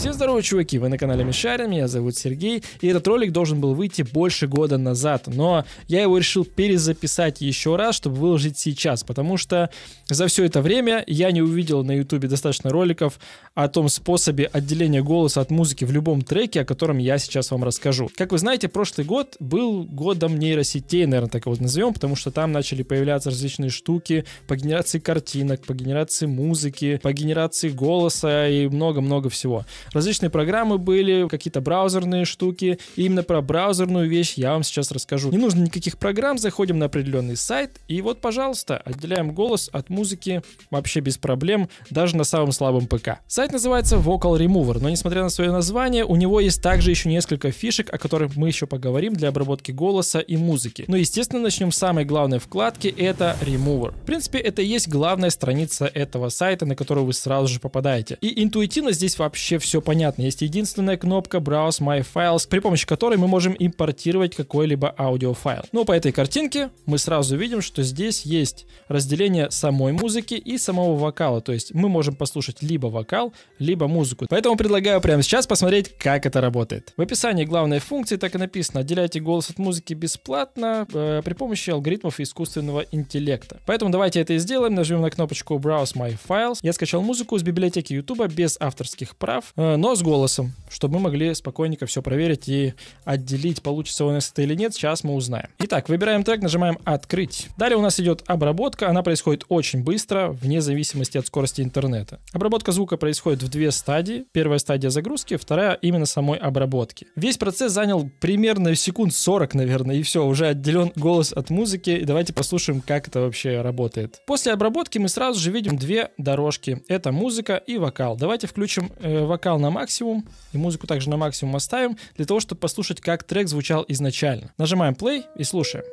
Всем здорово, чуваки, вы на канале Мишарин, меня зовут Сергей, и этот ролик должен был выйти больше года назад, но я его решил перезаписать еще раз, чтобы выложить сейчас, потому что за все это время я не увидел на ютубе достаточно роликов о том способе отделения голоса от музыки в любом треке, о котором я сейчас вам расскажу. Как вы знаете, прошлый год был годом нейросетей, наверное, так вот назовем, потому что там начали появляться различные штуки по генерации картинок, по генерации музыки, по генерации голоса и много-много всего. Различные программы были, какие-то браузерные штуки. И именно про браузерную вещь я вам сейчас расскажу. Не нужно никаких программ, заходим на определенный сайт, и вот, пожалуйста, отделяем голос от музыки вообще без проблем, даже на самом слабом ПК. Сайт называется Vocal Remover, но несмотря на свое название, у него есть также еще несколько фишек, о которых мы еще поговорим для обработки голоса и музыки. Но, естественно, начнем с самой главной вкладки, это Remover. В принципе, это и есть главная страница этого сайта, на которую вы сразу же попадаете. И интуитивно здесь вообще все понятно. Есть единственная кнопка Browse My Files, при помощи которой мы можем импортировать какой-либо аудиофайл. Но по этой картинке мы сразу видим, что здесь есть разделение самой музыки и самого вокала. То есть мы можем послушать либо вокал, либо музыку. Поэтому предлагаю прямо сейчас посмотреть, как это работает. В описании главной функции так и написано: отделяйте голос от музыки бесплатно при помощи алгоритмов искусственного интеллекта. Поэтому давайте это и сделаем. Нажмем на кнопочку Browse My Files. Я скачал музыку с библиотеки YouTube без авторских прав, но с голосом, чтобы мы могли спокойненько все проверить и отделить, получится у нас это или нет, сейчас мы узнаем. Итак, выбираем трек, нажимаем «Открыть». Далее у нас идет обработка, она происходит очень быстро, вне зависимости от скорости интернета. Обработка звука происходит в две стадии. Первая стадия загрузки, вторая именно самой обработки. Весь процесс занял примерно секунд 40, наверное, и все, уже отделен голос от музыки, и давайте послушаем, как это вообще работает. После обработки мы сразу же видим две дорожки. Это музыка и вокал. Давайте включим вокал на максимум, и музыку также на максимум оставим, для того, чтобы послушать, как трек звучал изначально. Нажимаем play и слушаем.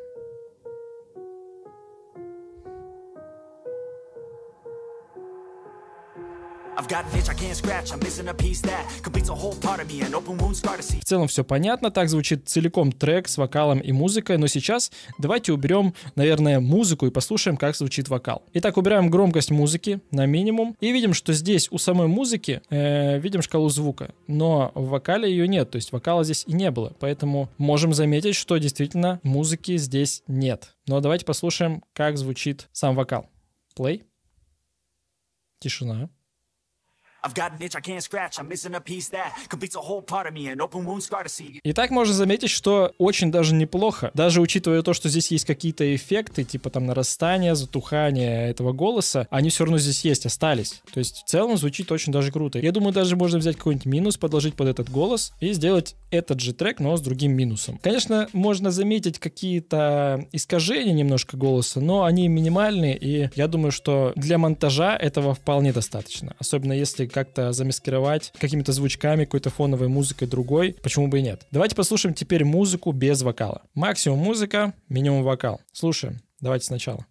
В целом все понятно, так звучит целиком трек с вокалом и музыкой, но сейчас давайте уберем, наверное, музыку и послушаем, как звучит вокал. Итак, убираем громкость музыки на минимум и видим, что здесь у самой музыки видим шкалу звука, но в вокале ее нет, то есть вокала здесь и не было, поэтому можем заметить, что действительно музыки здесь нет. Но давайте послушаем, как звучит сам вокал. Play. Тишина. Итак, можно заметить, что очень даже неплохо. Даже учитывая то, что здесь есть какие-то эффекты, типа там нарастания, затухания этого голоса, они все равно здесь есть, остались. То есть в целом звучит очень даже круто. Я думаю, даже можно взять какой-нибудь минус, подложить под этот голос и сделать этот же трек, но с другим минусом. Конечно, можно заметить какие-то искажения немножко голоса, но они минимальные, и я думаю, что для монтажа этого вполне достаточно. Особенно если как-то замаскировать какими-то звучками, какой-то фоновой музыкой другой, почему бы и нет. Давайте послушаем теперь музыку без вокала. Максимум музыка, минимум вокал. Слушаем. Давайте сначала.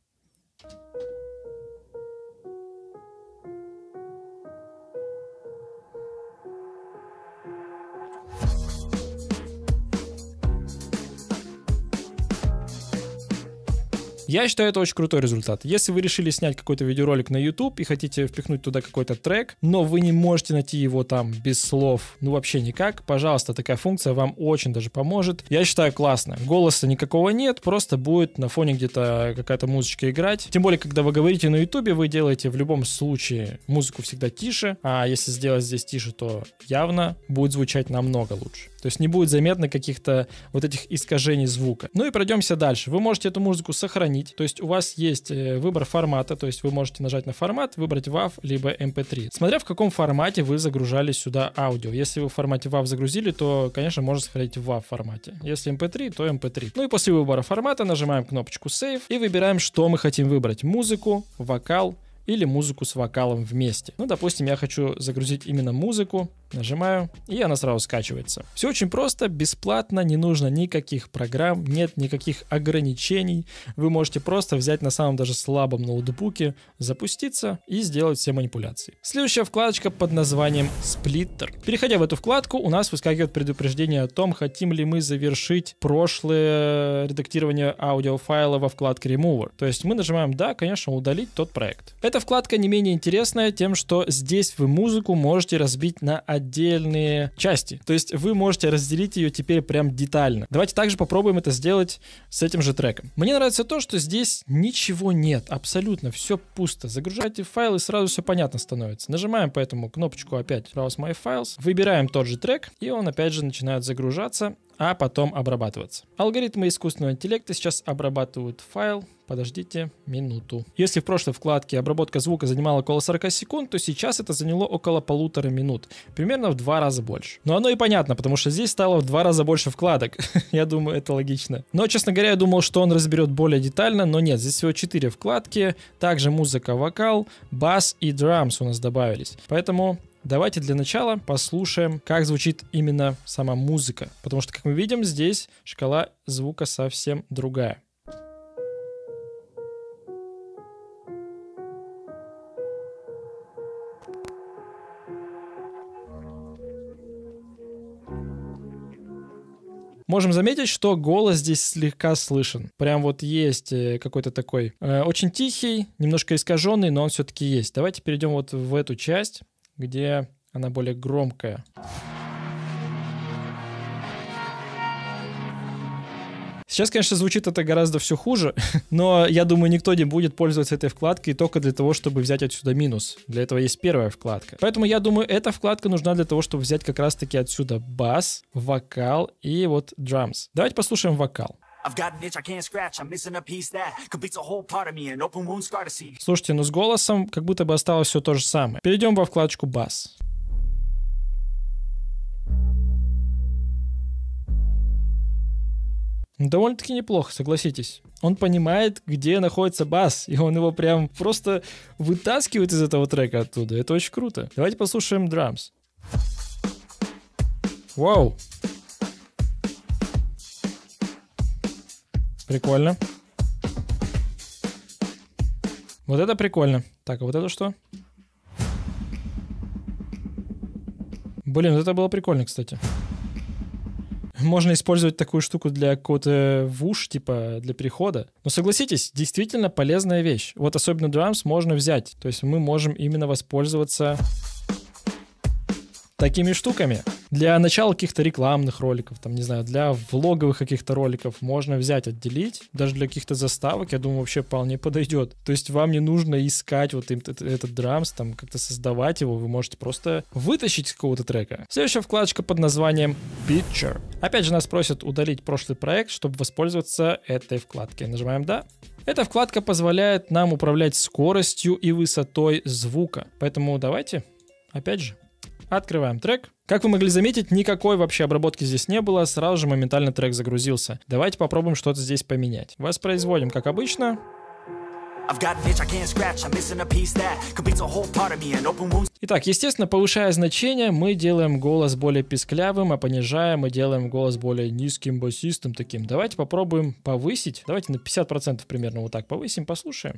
Я считаю, это очень крутой результат. Если вы решили снять какой-то видеоролик на YouTube и хотите впихнуть туда какой-то трек, но вы не можете найти его там без слов, ну вообще никак, пожалуйста, такая функция вам очень даже поможет. Я считаю, классно. Голоса никакого нет, просто будет на фоне где-то какая-то музычка играть. Тем более, когда вы говорите на YouTube, вы делаете в любом случае музыку всегда тише, а если сделать здесь тише, то явно будет звучать намного лучше. То есть не будет заметно каких-то вот этих искажений звука. Ну и пройдемся дальше. Вы можете эту музыку сохранить. То есть у вас есть выбор формата. То есть вы можете нажать на формат, выбрать WAV либо MP3. Смотря в каком формате вы загружали сюда аудио. Если вы в формате WAV загрузили, то, конечно, можно сохранить в WAV формате. Если MP3, то MP3. Ну и после выбора формата нажимаем кнопочку Save и выбираем, что мы хотим выбрать. Музыку, вокал или музыку с вокалом вместе. Ну, допустим, я хочу загрузить именно музыку. Нажимаю, и она сразу скачивается. Все очень просто, бесплатно, не нужно никаких программ, нет никаких ограничений. Вы можете просто взять на самом даже слабом ноутбуке, запуститься и сделать все манипуляции. Следующая вкладочка под названием Splitter. Переходя в эту вкладку, у нас выскакивает предупреждение о том, хотим ли мы завершить прошлое редактирование аудиофайла во вкладке Remover. То есть мы нажимаем «Да», конечно, удалить тот проект. Эта вкладка не менее интересная тем, что здесь вы музыку можете разбить на отдельные части. То есть вы можете разделить ее теперь прям детально. Давайте также попробуем это сделать с этим же треком. Мне нравится то, что здесь ничего нет, абсолютно все пусто. Загружаете файл и сразу все понятно становится. Нажимаем поэтому кнопочку опять Browse My Files, выбираем тот же трек, и он опять же начинает загружаться, а потом обрабатываться. Алгоритмы искусственного интеллекта сейчас обрабатывают файл. Подождите минуту. Если в прошлой вкладке обработка звука занимала около 40 секунд, то сейчас это заняло около 1,5 минут. Примерно в 2 раза больше. Но оно и понятно, потому что здесь стало в 2 раза больше вкладок. Я думаю, это логично. Но, честно говоря, я думал, что он разберет более детально, но нет. Здесь всего 4 вкладки. Также музыка, вокал, бас и drums у нас добавились. Поэтому давайте для начала послушаем, как звучит именно сама музыка. Потому что, как мы видим, здесь шкала звука совсем другая. Можем заметить, что голос здесь слегка слышен. Прям вот есть какой-то такой очень тихий, немножко искаженный, но он все-таки есть. Давайте перейдем вот в эту часть, где она более громкая. Сейчас, конечно, звучит это гораздо все хуже, но я думаю, никто не будет пользоваться этой вкладкой только для того, чтобы взять отсюда минус. Для этого есть первая вкладка. Поэтому я думаю, эта вкладка нужна для того, чтобы взять как раз-таки отсюда бас, вокал и вот drums. Давайте послушаем вокал. Слушайте, ну с голосом как будто бы осталось все то же самое. Перейдем во вкладочку бас. Довольно-таки неплохо, согласитесь. Он понимает, где находится бас, и он его прям просто вытаскивает из этого трека оттуда. Это очень круто. Давайте послушаем drums. Вау. Прикольно. Вот это прикольно. Так, а вот это что? Блин, вот это было прикольно, кстати. Можно использовать такую штуку для какого-то вуш, типа для перехода. Но согласитесь, действительно полезная вещь. Вот особенно drums можно взять. То есть мы можем именно воспользоваться такими штуками. Для начала каких-то рекламных роликов, там, не знаю, для влоговых каких-то роликов можно взять, отделить. Даже для каких-то заставок, я думаю, вообще вполне подойдет. То есть вам не нужно искать вот этот драмс, там, как-то создавать его. Вы можете просто вытащить с какого-то трека. Следующая вкладочка под названием Picture. Опять же, нас просят удалить прошлый проект, чтобы воспользоваться этой вкладкой. Нажимаем «Да». Эта вкладка позволяет нам управлять скоростью и высотой звука. Поэтому давайте, опять же, открываем трек. Как вы могли заметить, никакой вообще обработки здесь не было, сразу же моментально трек загрузился. Давайте попробуем что-то здесь поменять. Воспроизводим, как обычно. Итак, естественно, повышая значение, мы делаем голос более писклявым, а понижая, мы делаем голос более низким, басистым таким. Давайте попробуем повысить. Давайте на 50% примерно вот так повысим, послушаем.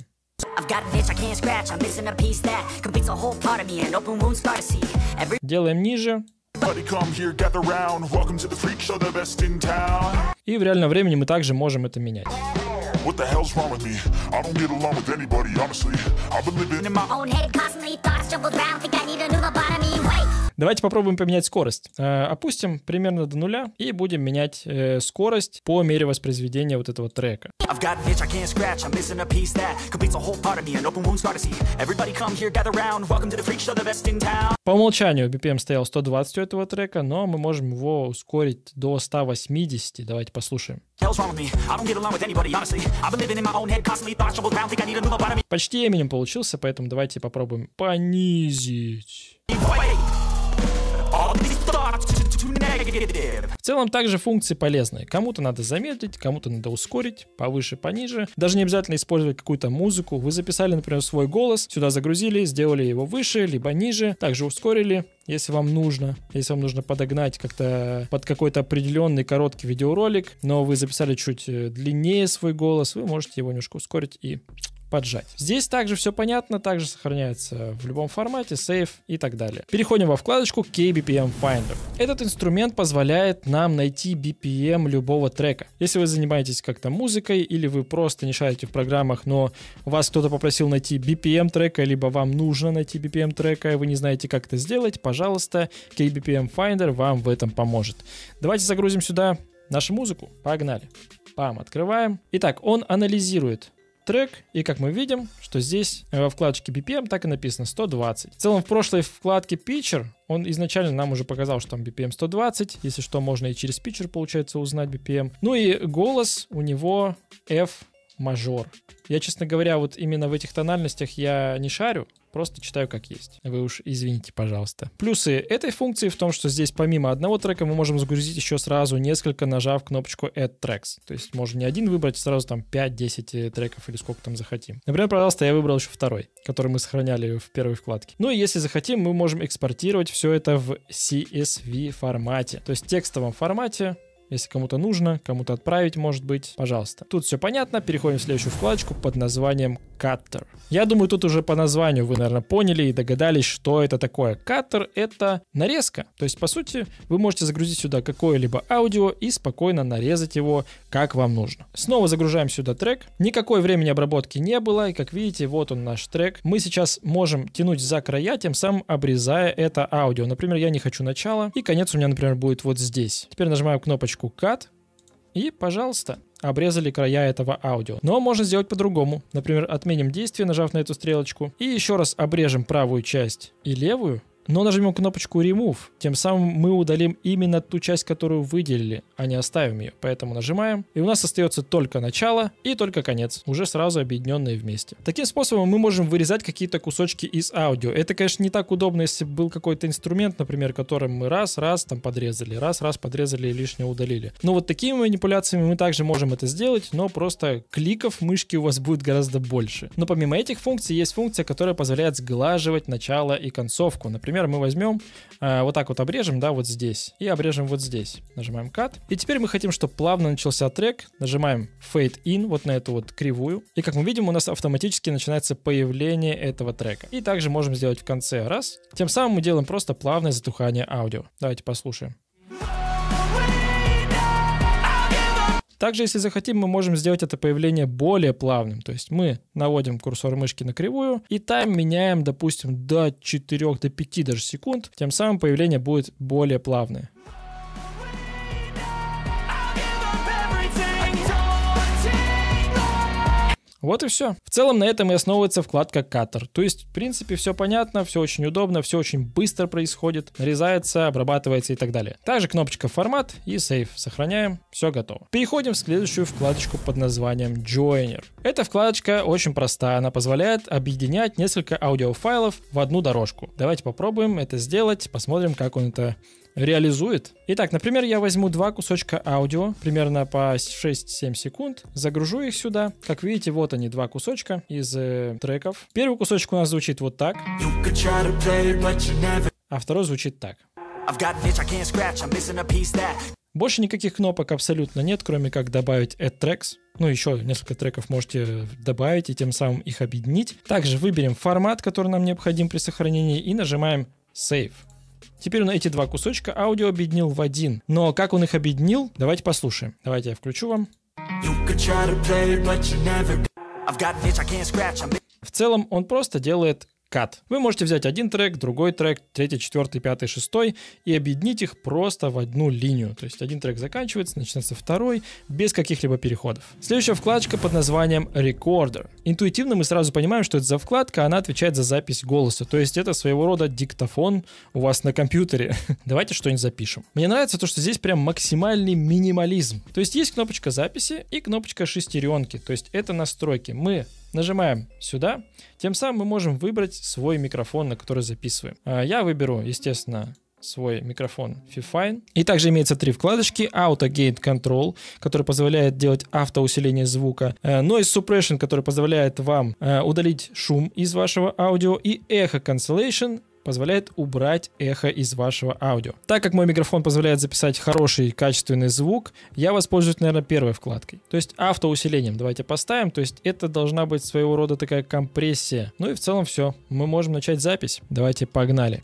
Делаем ниже. И в реальном времени мы также можем это менять. Давайте попробуем поменять скорость. Опустим примерно до нуля и будем менять скорость по мере воспроизведения вот этого трека. По умолчанию BPM стоял 120 у этого трека, но мы можем его ускорить до 180. Давайте послушаем. Почти Eminem получился, поэтому давайте попробуем понизить. В целом также функции полезные. Кому-то надо замедлить, кому-то надо ускорить, повыше, пониже. Даже не обязательно использовать какую-то музыку. Вы записали, например, свой голос, сюда загрузили, сделали его выше, либо ниже. Также ускорили, если вам нужно. Если вам нужно подогнать как-то под какой-то определенный короткий видеоролик, но вы записали чуть длиннее свой голос, вы можете его немножко ускорить и поджать. Здесь также все понятно, также сохраняется в любом формате, Save и так далее. Переходим во вкладочку KBPM Finder. Этот инструмент позволяет нам найти BPM любого трека. Если вы занимаетесь как-то музыкой или вы просто не шарите в программах, но вас кто-то попросил найти BPM трека, либо вам нужно найти BPM трека, и вы не знаете, как это сделать, пожалуйста, KBPM Finder вам в этом поможет. Давайте загрузим сюда нашу музыку. Погнали. Пам, открываем. Итак, он анализирует трек, и как мы видим, что здесь во вкладочке BPM так и написано 120. В целом в прошлой вкладке Pitcher он изначально нам уже показал, что там BPM 120. Если что, можно и через Pitcher, получается, узнать BPM. Ну и голос у него F мажор. Я, честно говоря, вот именно в этих тональностях я не шарю, просто читаю как есть. Вы уж извините, пожалуйста. Плюсы этой функции в том, что здесь помимо одного трека мы можем загрузить еще сразу несколько, нажав кнопочку Add Tracks. То есть можно не один выбрать, сразу там 5-10 треков или сколько там захотим. Например, пожалуйста, я выбрал еще второй, который мы сохраняли в первой вкладке. Ну и если захотим, мы можем экспортировать все это в CSV формате, то есть в текстовом формате. Если кому-то нужно, кому-то отправить, может быть, пожалуйста. Тут все понятно. Переходим в следующую вкладочку под названием Cutter. Я думаю, тут уже по названию вы, наверное, поняли и догадались, что это такое. Cutter — это нарезка. То есть, по сути, вы можете загрузить сюда какое-либо аудио и спокойно нарезать его, как вам нужно. Снова загружаем сюда трек. Никакой времени обработки не было. И, как видите, вот он наш трек. Мы сейчас можем тянуть за края, тем самым обрезая это аудио. Например, я не хочу начала. И конец у меня, например, будет вот здесь. Теперь нажимаем кнопочку Cut, и, пожалуйста, обрезали края этого аудио. Но можно сделать по-другому. Например, отменим действие, нажав на эту стрелочку, и еще раз обрежем правую часть и левую, но нажмем кнопочку Remove. Тем самым мы удалим именно ту часть, которую выделили, а не оставим ее. Поэтому нажимаем, и у нас остается только начало и только конец, уже сразу объединенные вместе. Таким способом мы можем вырезать какие-то кусочки из аудио. Это, конечно, не так удобно, если был какой-то инструмент, например, которым мы раз там подрезали, раз подрезали и лишнее удалили. Но вот такими манипуляциями мы также можем это сделать, но просто кликов мышки у вас будет гораздо больше. Но помимо этих функций есть функция, которая позволяет сглаживать начало и концовку. Например, мы возьмем, вот так вот обрежем, да, вот здесь, и обрежем вот здесь. Нажимаем Cut. И теперь мы хотим, чтобы плавно начался трек. Нажимаем Fade In, вот на эту вот кривую. И как мы видим, у нас автоматически начинается появление этого трека. И также можем сделать в конце раз. Тем самым мы делаем просто плавное затухание аудио. Давайте послушаем. Также, если захотим, мы можем сделать это появление более плавным. То есть мы наводим курсор мышки на кривую и тайм меняем, допустим, до 4, до 5 даже секунд. Тем самым появление будет более плавное. Вот и все. В целом на этом и основывается вкладка Cutter. То есть, в принципе, все понятно, все очень удобно, все очень быстро происходит, нарезается, обрабатывается и так далее. Также кнопочка формат и Save. Сохраняем, все готово. Переходим в следующую вкладочку под названием Joiner. Эта вкладочка очень простая, она позволяет объединять несколько аудиофайлов в одну дорожку. Давайте попробуем это сделать, посмотрим, как он это реализует. Итак, например, я возьму два кусочка аудио, примерно по 6-7 секунд, загружу их сюда. Как видите, вот они, два кусочка из треков. Первый кусочек у нас звучит вот так, а второй звучит так. Больше никаких кнопок абсолютно нет, кроме как добавить Add Tracks. Ну, еще несколько треков можете добавить и тем самым их объединить. Также выберем формат, который нам необходим при сохранении, и нажимаем Save. Теперь он эти два кусочка аудио объединил в один. Но как он их объединил, давайте послушаем. Давайте я включу вам. В целом он просто делает кат. Вы можете взять один трек, другой трек, третий, четвертый, пятый, шестой и объединить их просто в одну линию. То есть один трек заканчивается, начинается второй, без каких-либо переходов. Следующая вкладочка под названием Recorder. Интуитивно мы сразу понимаем, что это за вкладка, она отвечает за запись голоса. То есть это своего рода диктофон у вас на компьютере. Давайте что-нибудь запишем. Мне нравится то, что здесь прям максимальный минимализм. То есть есть кнопочка записи и кнопочка шестеренки. То есть это настройки. Мы нажимаем сюда, тем самым мы можем выбрать свой микрофон, на который записываем. Я выберу, естественно, свой микрофон Fifine. И также имеется три вкладочки. Auto Gain Control, который позволяет делать автоусиление звука. Noise Suppression, который позволяет вам удалить шум из вашего аудио. И Echo Cancellation, позволяет убрать эхо из вашего аудио. Так как мой микрофон позволяет записать хороший, качественный звук, я воспользуюсь, наверное, первой вкладкой. То есть автоусилением давайте поставим. То есть это должна быть своего рода такая компрессия. Ну и в целом все. Мы можем начать запись. Давайте погнали.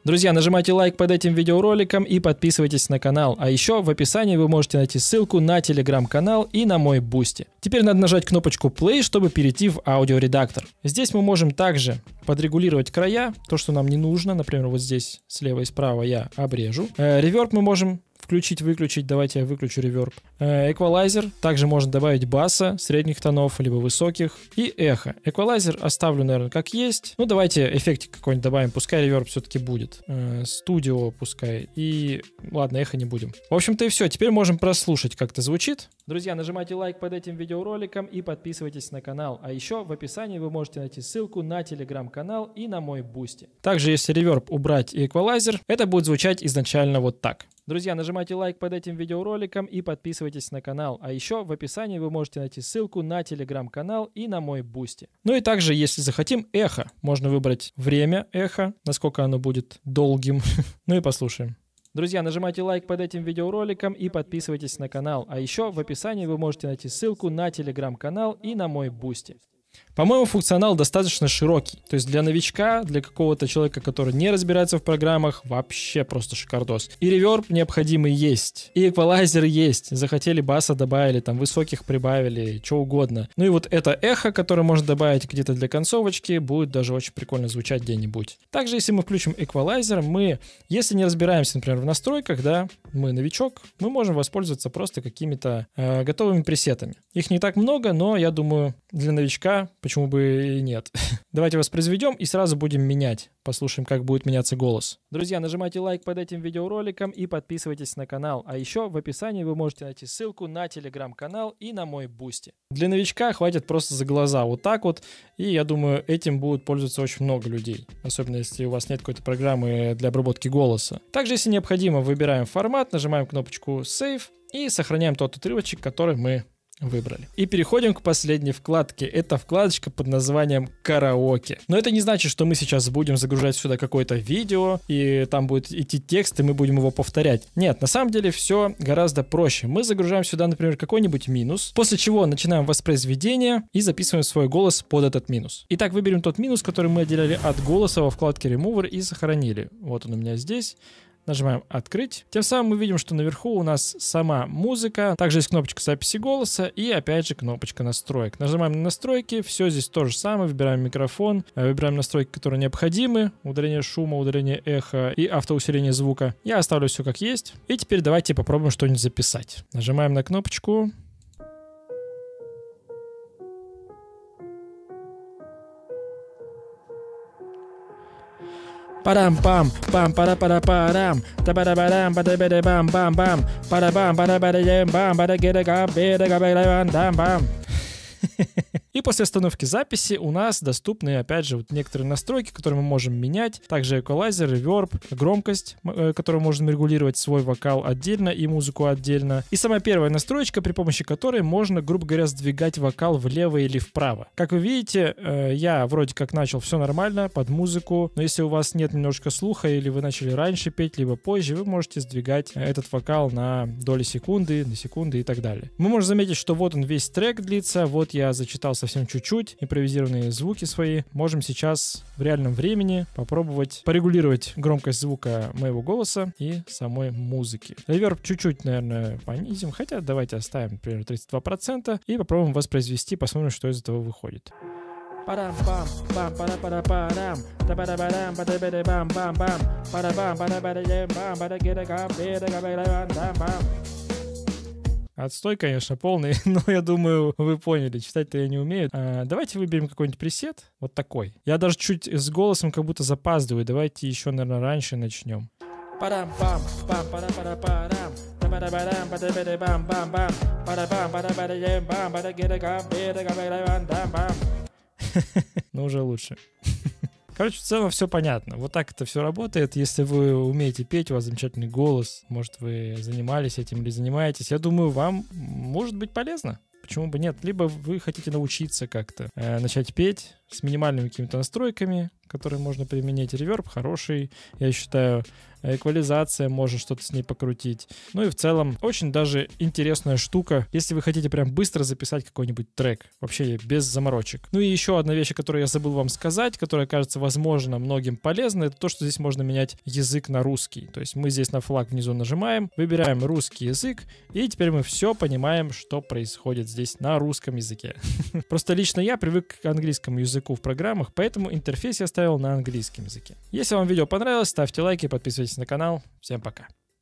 Друзья, нажимайте лайк под этим видеороликом и подписывайтесь на канал. А еще в описании вы можете найти ссылку на телеграм-канал и на мой Boosty. Теперь надо нажать кнопочку play, чтобы перейти в аудиоредактор. Здесь мы можем также подрегулировать края, то, что нам не нужно. Например, вот здесь слева и справа я обрежу. Реверб мы можем включить-выключить. Давайте я выключу реверб. Эквалайзер. Также можно добавить баса, средних тонов, либо высоких. И эхо. Эквалайзер оставлю, наверное, как есть. Ну, давайте эффектик какой-нибудь добавим. Пускай реверб все-таки будет. Студио пускай. И ладно, эхо не будем. В общем-то и все. Теперь можем прослушать, как это звучит. Друзья, нажимайте лайк под этим видеороликом и подписывайтесь на канал. А еще в описании вы можете найти ссылку на телеграм-канал и на мой Boosty. Также, если реверб убрать и эквалайзер, это будет звучать изначально вот так. Друзья, нажимайте лайк под этим видеороликом и подписывайтесь на канал. А еще в описании вы можете найти ссылку на телеграм-канал и на мой Boosty. Ну и также, если захотим, эхо. Можно выбрать время эхо, насколько оно будет долгим. Ну и послушаем. Друзья, нажимайте лайк под этим видеороликом и подписывайтесь на канал. А еще в описании вы можете найти ссылку на телеграм-канал и на мой Boosty. По-моему, функционал достаточно широкий. То есть для новичка, для какого-то человека, который не разбирается в программах, вообще просто шикардос. И реверб необходимый есть, и эквалайзер есть. Захотели баса добавили, там высоких прибавили, что угодно. Ну и вот это эхо, которое можно добавить где-то для концовочки, будет даже очень прикольно звучать где-нибудь. Также, если мы включим эквалайзер, если не разбираемся, например, в настройках, да, мы новичок, мы можем воспользоваться просто какими-то готовыми пресетами. Их не так много, но я думаю, для новичка почему бы и нет. Давайте воспроизведем и сразу будем менять. Послушаем, как будет меняться голос. Друзья, нажимайте лайк под этим видеороликом и подписывайтесь на канал. А еще в описании вы можете найти ссылку на телеграм-канал и на мой Boosty. Для новичка хватит просто за глаза вот так вот. И я думаю, этим будут пользоваться очень много людей. Особенно если у вас нет какой-то программы для обработки голоса. Также, если необходимо, выбираем формат, нажимаем кнопочку Save и сохраняем тот отрывочек, который мы выбрали. И переходим к последней вкладке. Это вкладочка под названием «Караоке». Но это не значит, что мы сейчас будем загружать сюда какое-то видео, и там будет идти текст, и мы будем его повторять. Нет, на самом деле все гораздо проще. Мы загружаем сюда, например, какой-нибудь минус, после чего начинаем воспроизведение и записываем свой голос под этот минус. Итак, выберем тот минус, который мы отделяли от голоса во вкладке Remover и сохранили. Вот он у меня здесь. Нажимаем «Открыть». Тем самым мы видим, что наверху у нас сама музыка. Также есть кнопочка записи голоса и опять же кнопочка настроек. Нажимаем на настройки. Все здесь то же самое. Выбираем микрофон. Выбираем настройки, которые необходимы. Удаление шума, удаление эха и автоусиление звука. Я оставлю все как есть. И теперь давайте попробуем что-нибудь записать. Нажимаем на кнопочку. Парам-пам, пам-пара-пара-парам, та-бара-барам, ба-да-ба-да-бам-бам-бам, пара-бам-бара-бара-дем-бам, бара-геда-га-беда-га-беда-бам-бам. И после остановки записи у нас доступны, опять же, вот некоторые настройки, которые мы можем менять. Также эквалайзер, реверб, громкость, которую можем регулировать свой вокал отдельно и музыку отдельно. И самая первая настроечка, при помощи которой можно, грубо говоря, сдвигать вокал влево или вправо. Как вы видите, я вроде как начал все нормально, под музыку. Но если у вас нет немножко слуха или вы начали раньше петь, либо позже, вы можете сдвигать этот вокал на доли секунды, на секунды и так далее. Мы можем заметить, что вот он весь трек длится, вот я зачитал совсем чуть-чуть, импровизированные звуки свои. Можем сейчас в реальном времени попробовать порегулировать громкость звука моего голоса и самой музыки. Реверб чуть-чуть, наверное, понизим, хотя давайте оставим, например, 32% и попробуем воспроизвести, посмотрим, что из этого выходит. Парам-пам, пам-пара-пара-парам, та-бара-барам, ба-да-ба-да-бам-бам-бам, пара-бам-бара-бара-дем-бам, ба-да-геда-га-беда-га-беда-бам-бам. Отстой, конечно, полный, но я думаю, вы поняли, читать-то я не умею. Давайте выберем какой-нибудь пресет, вот такой. Я даже чуть с голосом как будто запаздываю, давайте еще, наверное, раньше начнем. Парам-пам, пам-пара-пара-парам, та-бара-барам, ба-да-ба-да-бам-бам-бам, пара-бам-бара-бара-дем-бам, ба-да-геда-га-беда-га-беда-бам-бам. Ну, уже лучше. Короче, в целом все понятно. Вот так это все работает. Если вы умеете петь, у вас замечательный голос, может, вы занимались этим или занимаетесь, я думаю, вам может быть полезно. Почему бы нет? Либо вы хотите научиться как-то начать петь, с минимальными какими-то настройками, которые можно применить. Реверб хороший, я считаю. Эквализация, можно что-то с ней покрутить. Ну и в целом очень даже интересная штука, если вы хотите прям быстро записать какой-нибудь трек, вообще без заморочек. Ну и еще одна вещь, которую я забыл вам сказать, которая кажется, возможно, многим полезна, это то, что здесь можно менять язык на русский. То есть мы здесь на флаг внизу нажимаем, выбираем русский язык, и теперь мы все понимаем, что происходит здесь на русском языке. Просто лично я привык к английскому языку в программах, поэтому интерфейс я оставил на английском языке. Если вам видео понравилось, ставьте лайки, подписывайтесь на канал. Всем пока.